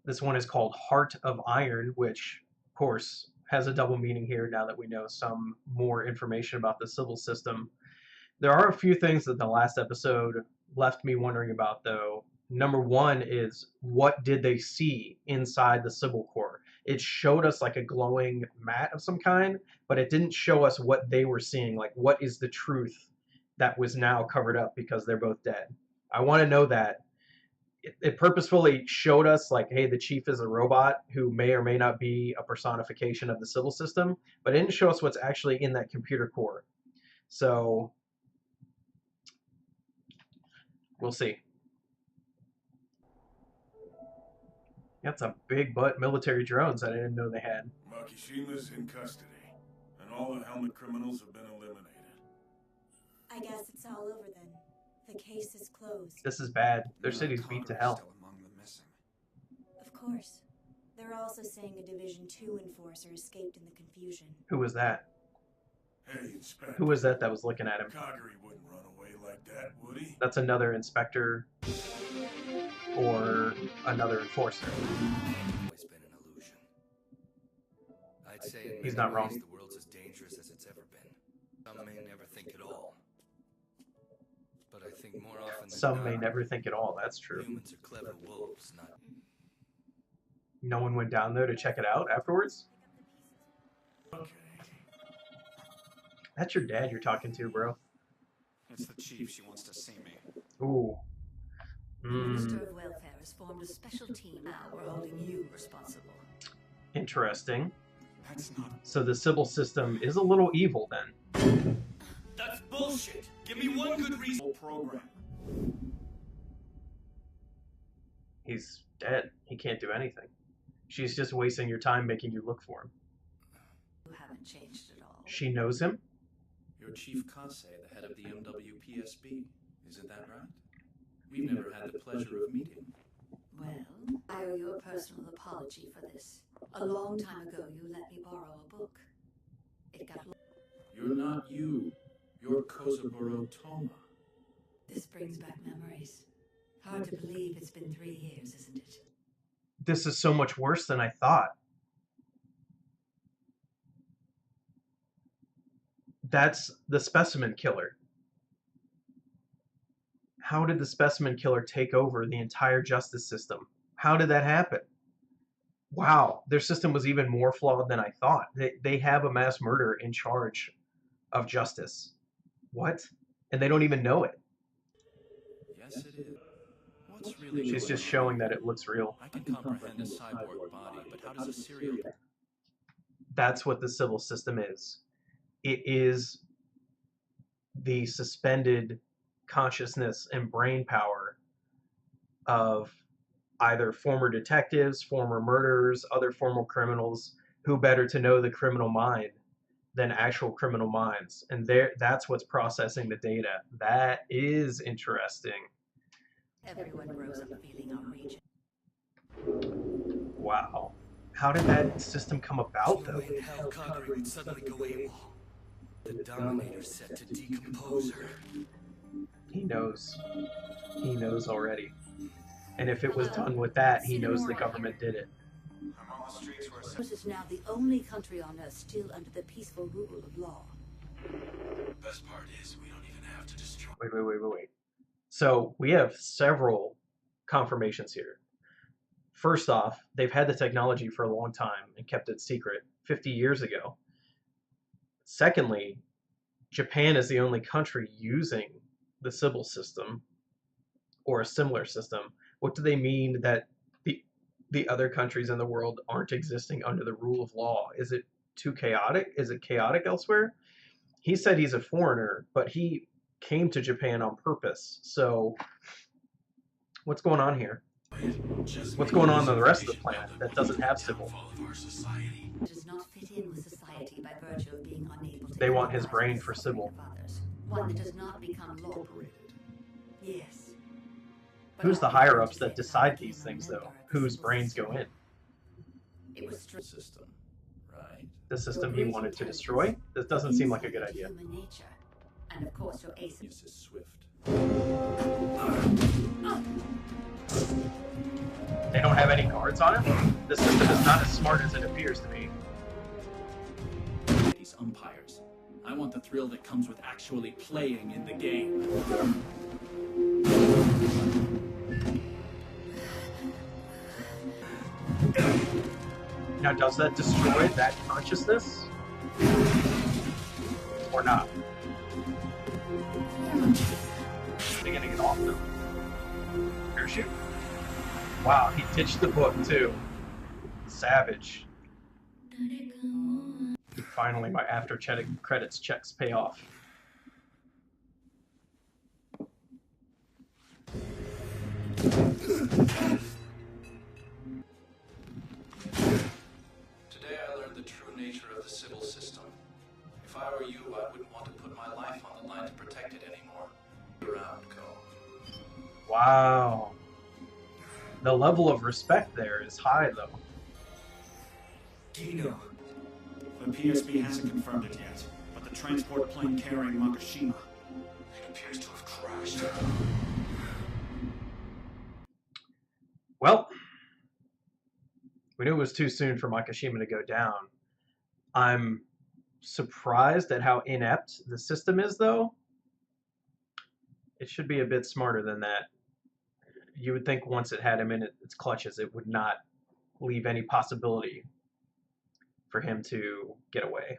This one is called Heart of Iron, which, of course, has a double meaning here now that we know some more information about the Sibyl System. There are a few things that the last episode left me wondering about, though. Number one is, what did they see inside the Sibyl core? It showed us like a glowing mat of some kind, but it didn't show us what they were seeing. Like, what is the truth that was now covered up because they're both dead? I want to know that. It purposefully showed us, like, hey, the chief is a robot who may or may not be a personification of the Sibyl System, but it didn't show us what's actually in that computer core. So we'll see. That's a big butt military drones that I didn't know they had. Makishima's in custody, and all the helmet criminals have been eliminated. I guess it's all over then. The case is closed. This is bad. Their city's beat to hell. Still among the missing. Of course. They're also saying a Division 2 enforcer escaped in the confusion. Who was that? Hey, Inspector. Who was that was looking at him? Kagari wouldn't run away like that, would he? That's another inspector or another enforcer. Always been an illusion. I'd say in He's many not wrong. ways the world's as dangerous as it's ever been. Some may never think at all. But I think more often than Some may not, never think at all. That's true. humans are clever wolves, not... No one went down there to check it out afterwards? Okay. That's your dad you're talking to, bro. It's the chief. She wants to see me. Ooh. The Minister of Welfare has formed a special team now. We're holding you responsible. Interesting. That's not... So the Sibyl System is a little evil then. That's bullshit! Give me one good reason. Program. He's dead. He can't do anything. She's just wasting your time making you look for him. You haven't changed at all. She knows him? You're Chief Kase, the head of the MWPSB. Isn't that right? We've never had the pleasure of meeting. Well, I owe you a personal apology for this. A long time ago, you let me borrow a book. It got... You're not you. You're Kozaburo Toma. This brings back memories. Hard to believe it's been 3 years, isn't it? This is so much worse than I thought. That's the specimen killer. How did the specimen killer take over the entire justice system? How did that happen? Wow, their system was even more flawed than I thought. They have a mass murderer in charge of justice. What? And they don't even know it. Yes, it is. What's really She's going just on? showing that it looks real. I can comprehend a cyborg body, but how does a serial... That's what the Sibyl System is. It is the suspended consciousness and brain power of either former detectives, former murderers, other former criminals, who better to know the criminal mind than actual criminal minds. And that's what's processing the data. That is interesting. Everyone grows up feeling outraged. Wow. How did that system come about, though? In hell, Kagari would suddenly go AWOL. The Dominator's set to decompose her. He knows. He knows already. And if it was done with that, he knows the government did it. I'm on the streets where... This is now the only country on Earth still under the peaceful rule of law. Best part is we don't even have to destroy... Wait. So we have several confirmations here. First off, they've had the technology for a long time and kept it secret 50 years ago. Secondly, Japan is the only country using the Sibyl System or a similar system. What do they mean that the other countries in the world aren't existing under the rule of law? Is it too chaotic? Is it chaotic elsewhere? He said he's a foreigner, but he came to Japan on purpose. So what's going on here? What's going on the rest of the planet that doesn't have Sibyl? It does not fit in with society by virtue of being unable to... They want his brain for Sibyl. One that does not become law. Yes. Who's the higher-ups that decide these things, though? Whose brains go in? It was System, right? The system he wanted to destroy? This doesn't seem like a good idea. Human nature. And of course your ace... This is Swift. They don't have any guards on it? The system is not as smart as it appears to be. These umpires. I want the thrill that comes with actually playing in the game. Now, does that destroy that consciousness? Or not? Beginning it off, though. Parachute? Wow, he ditched the book, too. Savage. Finally, my after credits checks pay off. Today I learned the true nature of the Sibyl System. If I were you, I wouldn't want to put my life on the line to protect it anymore. Around, go. Wow. The level of respect there is high, though. Dino. The PSB hasn't confirmed it yet, but the transport plane carrying Makishima. It appears to have crashed. Well, we knew it was too soon for Makishima to go down. I'm surprised at how inept the system is, though. It should be a bit smarter than that. You would think once it had him in its clutches, it would not leave any possibility for him to get away.